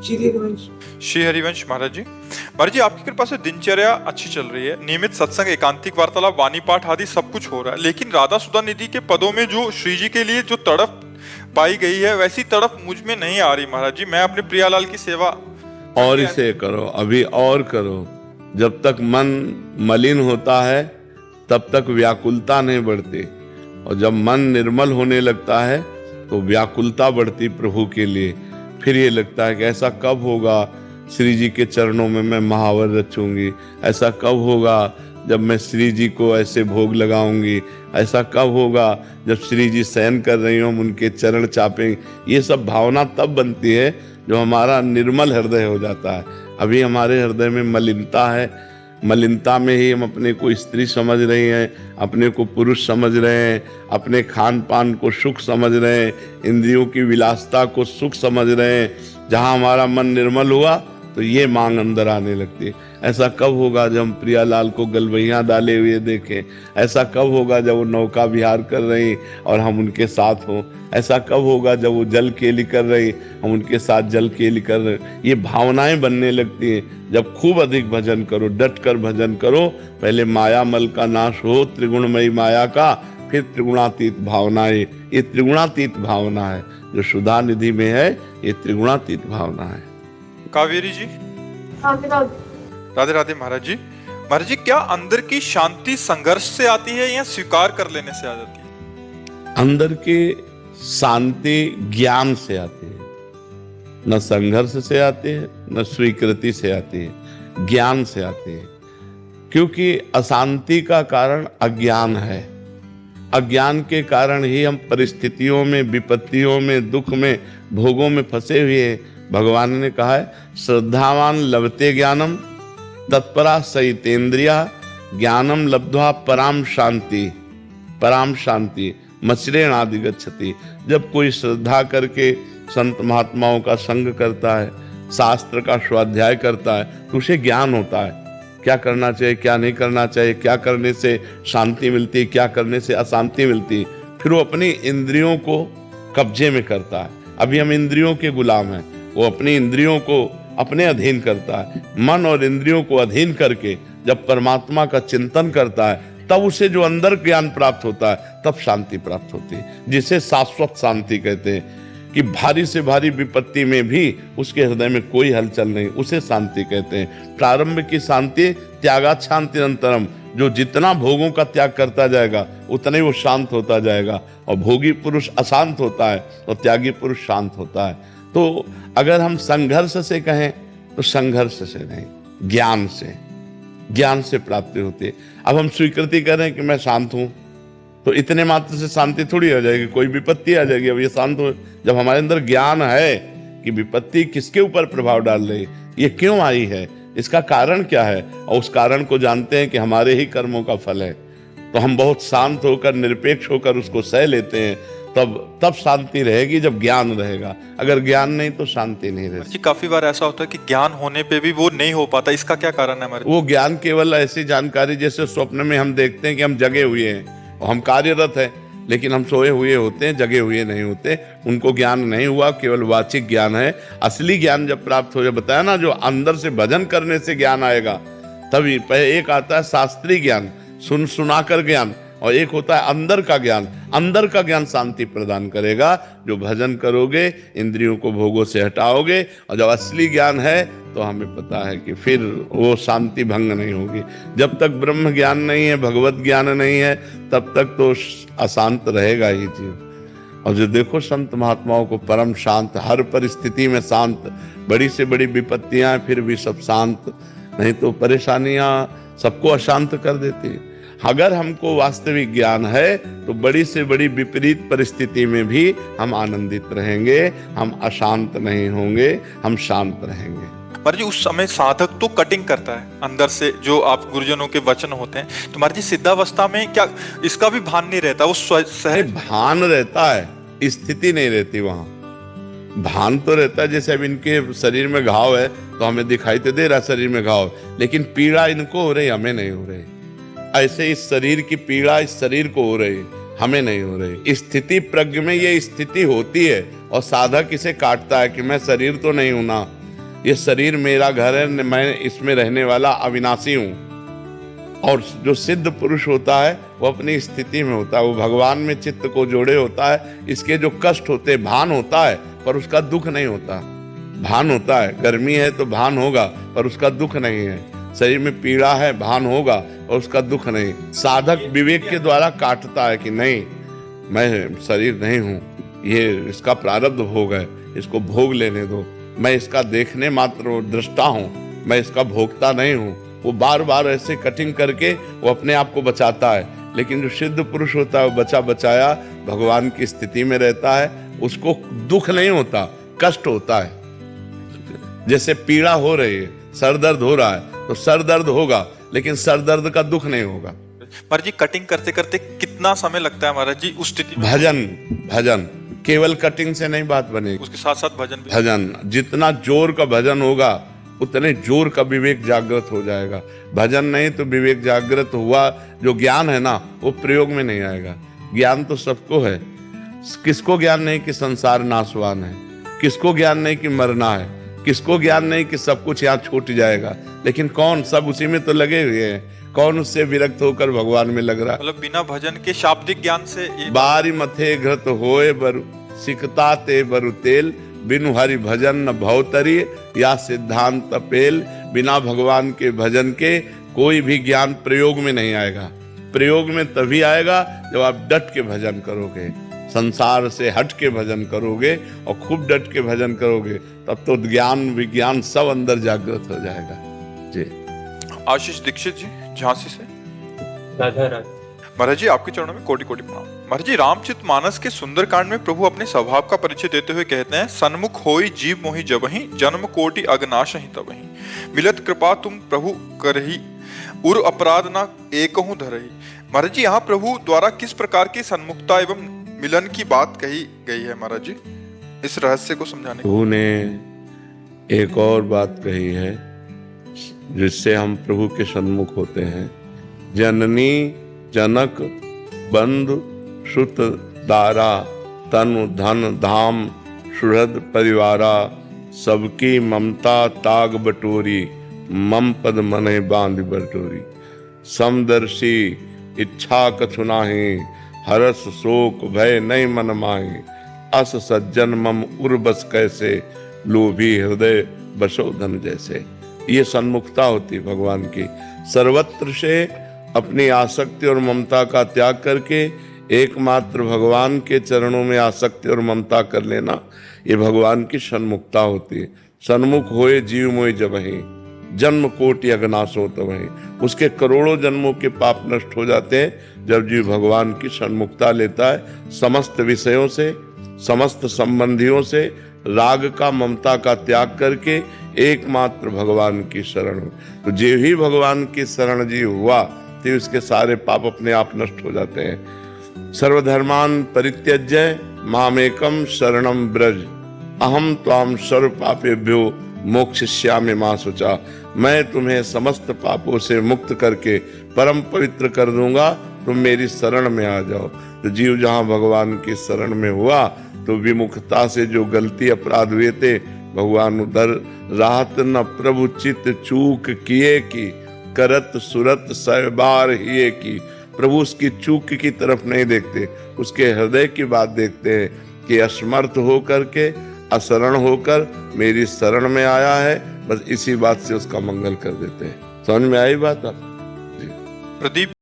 श्री हरिवंश महाराज जी। महाराज जी, आपकी कृपा से दिनचर्या अच्छी चल रही है, नियमित सत्संग, एकांतिक वार्तालाप, वाणी पाठ आदि सब कुछ हो रहा है, लेकिन राधा सुधा निधि के पदों में जो श्री जी के लिए जो तड़प पाई गई है वैसी तड़प मुझ में नहीं आ रही महाराज जी। मैं अपने प्रियालाल की सेवा और इसे करो, अभी और करो। जब तक मन मलिन होता है तब तक व्याकुलता नहीं बढ़ती, और जब मन निर्मल होने लगता है तो व्याकुलता बढ़ती प्रभु के लिए। फिर ये लगता है कि ऐसा कब होगा श्री जी के चरणों में मैं महावर रचूंगी, ऐसा कब होगा जब मैं श्री जी को ऐसे भोग लगाऊंगी, ऐसा कब होगा जब श्री जी शयन कर रही हो हम उनके चरण चापेंगे। ये सब भावना तब बनती है जो हमारा निर्मल हृदय हो जाता है। अभी हमारे हृदय में मलिनता है, मलिनता में ही हम अपने को स्त्री समझ रहे हैं, अपने को पुरुष समझ रहे हैं, अपने खान पान को सुख समझ रहे हैं, इंद्रियों की विलासता को सुख समझ रहे हैं। जहाँ हमारा मन निर्मल हुआ तो ये मांग अंदर आने लगती है। ऐसा कब होगा जब हम प्रियालाल को गलवैया डाले हुए देखें, ऐसा कब होगा जब वो नौका विहार कर रही और हम उनके साथ हों, ऐसा कब होगा जब वो जल केली कर रही हम उनके साथ जल केली कर रहे। ये भावनाएं बनने लगती हैं जब खूब अधिक भजन करो, डट कर भजन करो। पहले माया मल का नाश हो, त्रिगुणमयी माया का, फिर त्रिगुणातीत भावनाएं। ये त्रिगुणातीत भावना है जो सुधा निधि में है, ये त्रिगुणातीत भावना है। कावेरी जी, राधे राधे महाराज जी। महाराज जी, क्या अंदर की शांति संघर्ष से आती है या स्वीकार कर लेने से आ जाती है? अंदर की शांति ज्ञान से आती है, न संघर्ष से आती है न स्वीकृति से आती है, ज्ञान से आती है। क्योंकि अशांति का कारण अज्ञान है। अज्ञान के कारण ही हम परिस्थितियों में, विपत्तियों में, दुख में, भोगों में फंसे हुए हैं। भगवान ने कहा है, श्रद्धावान लभते ज्ञानम तत्परा सहितेन्द्रिया ज्ञानम लब्ध्वा पराम शांति। पराम शांति मचरेण आदि गच्छति। जब कोई श्रद्धा करके संत महात्माओं का संग करता है, शास्त्र का स्वाध्याय करता है, तो उसे ज्ञान होता है क्या करना चाहिए, क्या नहीं करना चाहिए, क्या करने से शांति मिलती, क्या करने से अशांति मिलती। फिर वो अपनी इंद्रियों को कब्जे में करता है। अभी हम इंद्रियों के गुलाम हैं, वो अपनी इंद्रियों को अपने अधीन करता है। मन और इंद्रियों को अधीन करके जब परमात्मा का चिंतन करता है तब उसे जो अंदर ज्ञान प्राप्त होता है, तब शांति प्राप्त होती है, जिसे शाश्वत शांति कहते हैं। कि भारी से भारी विपत्ति में भी उसके हृदय में कोई हलचल नहीं, उसे शांति कहते हैं। प्रारंभ की शांति त्यागात शांति अनंतरम। जो जितना भोगों का त्याग करता जाएगा उतना ही वो शांत होता जाएगा। और भोगी पुरुष अशांत होता है और त्यागी पुरुष शांत होता है। तो अगर हम संघर्ष से कहें तो संघर्ष से नहीं, ज्ञान से, ज्ञान से प्राप्ति होती है। अब हम स्वीकृति करें कि मैं शांत हूं, तो इतने मात्र से शांति थोड़ी हो जाएगी, कोई विपत्ति आ जाएगी। अब ये शांत हो, जब हमारे अंदर ज्ञान है कि विपत्ति किसके ऊपर प्रभाव डाल रही, ये क्यों आई है, इसका कारण क्या है, और उस कारण को जानते हैं कि हमारे ही कर्मों का फल है, तो हम बहुत शांत होकर, निरपेक्ष होकर उसको सह लेते हैं। तब शांति रहेगी जब ज्ञान रहेगा। अगर ज्ञान नहीं तो शांति नहीं रहेगी। काफी बार ऐसा होता है कि ज्ञान होने पे भी वो नहीं हो पाता, इसका क्या कारण है हमारे? वो ज्ञान केवल ऐसी जानकारी, जैसे स्वप्न में हम देखते हैं कि हम जगे हुए हैं और हम कार्यरत हैं, लेकिन हम सोए हुए होते हैं, जगे हुए नहीं होते। उनको ज्ञान नहीं हुआ, केवल वाचिक ज्ञान है। असली ज्ञान जब प्राप्त हो जाए, बताया ना, जो अंदर से भजन करने से ज्ञान आएगा तभी। पहले एक आता है शास्त्रीय ज्ञान, सुनाकर ज्ञान, और एक होता है अंदर का ज्ञान। अंदर का ज्ञान शांति प्रदान करेगा। जो भजन करोगे, इंद्रियों को भोगों से हटाओगे, और जब असली ज्ञान है तो हमें पता है कि फिर वो शांति भंग नहीं होगी। जब तक ब्रह्म ज्ञान नहीं है, भगवत ज्ञान नहीं है, तब तक तो अशांत रहेगा ही जीव। और जो देखो संत महात्माओं को परम शांत, हर परिस्थिति में शांत, बड़ी से बड़ी विपत्तियां फिर भी सब शांत, नहीं तो परेशानियां सबको अशांत कर देती है। अगर हमको वास्तविक ज्ञान है तो बड़ी से बड़ी विपरीत परिस्थिति में भी हम आनंदित रहेंगे, हम अशांत नहीं होंगे, हम शांत रहेंगे। महाराज जी, उस समय साधक तो कटिंग करता है अंदर से, जो आप गुरुजनों के वचन होते हैं, तो महाराज जी सिद्धावस्था में क्या इसका भी भान नहीं रहता? वो सहज भान रहता है, स्थिति नहीं रहती वहां। भान तो रहता है, जैसे अब इनके शरीर में घाव है तो हमें दिखाई तो दे रहा शरीर में घाव, लेकिन पीड़ा इनको हो रही, हमें नहीं हो रही। ऐसे इस शरीर की पीड़ा इस शरीर को हो रही, हमें नहीं हो रही। स्थिति प्रज्ञ में ये स्थिति होती है और साधक इसे काटता है कि मैं शरीर तो नहीं हूं ना, ये शरीर मेरा घर है, मैं इसमें रहने वाला अविनाशी हूं। और जो सिद्ध पुरुष होता है वो अपनी स्थिति में होता है, वो भगवान में चित्त को जोड़े होता है। इसके जो कष्ट होते हैं, भान होता है पर उसका दुख नहीं होता। भान होता है, गर्मी है तो भान होगा पर उसका दुख नहीं है। शरीर में पीड़ा है, भान होगा और उसका दुख नहीं। साधक विवेक के द्वारा काटता है कि नहीं, मैं शरीर नहीं हूं, ये इसका प्रारब्ध भोग है, इसको भोग लेने दो। मैं इसका देखने मात्र दृष्टा हूं, मैं इसका भोगता नहीं हूं। वो बार बार ऐसे कटिंग करके वो अपने आप को बचाता है। लेकिन जो सिद्ध पुरुष होता है वो बचा बचाया भगवान की स्थिति में रहता है, उसको दुख नहीं होता, कष्ट होता है। जैसे पीड़ा हो रही है, सर दर्द हो रहा है तो सर दर्द होगा, लेकिन सर दर्द का दुख नहीं होगा। महाराज जी, कटिंग करते करते कितना समय लगता है महाराज जी उस स्थिति में? भजन केवल कटिंग से नहीं बात बनेगी, उसके साथ साथ भजन भी। भजन जितना जोर का भजन होगा उतने जोर का विवेक जागृत हो जाएगा। भजन नहीं तो विवेक जागृत हुआ, जो ज्ञान है ना वो प्रयोग में नहीं आएगा। ज्ञान तो सबको है, किसको ज्ञान नहीं कि संसार नाशवान है, किसको ज्ञान नहीं कि मरना है, किसको ज्ञान नहीं कि सब कुछ यहाँ छूट जाएगा। लेकिन कौन, सब उसी में तो लगे हुए हैं, कौन उससे विरक्त होकर भगवान में लग रहा है? मतलब बिना भजन के शाब्दिक ज्ञान से बारी मथे घृत होए बरु सिकता ते बरु तेल, बिनु हरि भजन न भवतरी या सिद्धांत पेल। बिना भगवान के भजन के कोई भी ज्ञान प्रयोग में नहीं आएगा। प्रयोग में तभी आएगा जब आप डट के भजन करोगे, संसार से हट के भजन करोगे और खूब डट के भजन करोगे, तब तो ज्ञान विज्ञान सब अंदर जागृत हो जाएगा। जी। आशीष दीक्षित जी, झांसी से। राधा राधा। महाराज जी, आपके चरणों में कोटि कोटि प्रणाम। महाराज जी, रामचरित मानस के सुंदरकांड में प्रभु अपने स्वभाव का परिचय देते हुए कहते हैं, सन्मुख होई जीव मोहि जबहि, जन्म कोटि अगनाशहि तबहि, मिलत कृपा तुम प्रभु करहि, उर अपराध ना एकहु धरहि। महाराज जी, यहाँ प्रभु द्वारा किस प्रकार की सन्मुखता एवं मिलन की बात कही गई है महाराज जी, इस रहस्य को समझाने? प्रभु ने एक और बात कही है जिससे हम प्रभु के सन्मुख होते हैं। जननी जनक बंधु सुत दारा, तनु धन धाम सुहृद परिवारा, सबकी ममता ताग बटोरी, मम पद मने बांध बटोरी। समदर्शी इच्छा कछु नाहि, हरस शोक भय नहीं मन माहि, अस सज्जन मम उर बस कैसे, लोभी हृदय बसो धन जैसे। ये सन्मुखता होती भगवान की। सर्वत्र से अपनी आसक्ति और ममता का त्याग करके एकमात्र भगवान के चरणों में आसक्ति और ममता कर लेना, ये भगवान की सन्मुखता होती है। सन्मुख होए जीव मोहि जबहि, जन्म कोटि अगनाशो तबहि। उसके करोड़ों जन्मों के पाप नष्ट हो जाते हैं जब जीव भगवान की सन्मुखता लेता है। समस्त विषयों से, समस्त संबंधियों से राग का, ममता का त्याग करके एकमात्र भगवान की शरण। तो जे ही भगवान की शरण जी हुआ तो उसके सारे पाप अपने आप नष्ट हो जाते हैं। सर्वधर्मान परित्यज्य मामेकम शरणम ब्रज, अहम त्वाम सर्व पापेभ्यो मोक्षयिष्यामि मा शुचा। मैं तुम्हें समस्त पापों से मुक्त करके परम पवित्र कर दूंगा, तुम मेरी शरण में आ जाओ। तो जीव जहां भगवान की शरण में हुआ तो विमुखता से जो गलती अपराध हुए थे भगवान उधर राहत न प्रभु चित चूक किए की, करत सुरत सहबार हिए की। प्रभु उसकी चूक की तरफ नहीं देखते, उसके हृदय की बात देखते हैं कि असमर्थ होकर के, अशरण होकर मेरी शरण में आया है, बस इसी बात से उसका मंगल कर देते हैं। समझ में आई बात आप? प्रदीप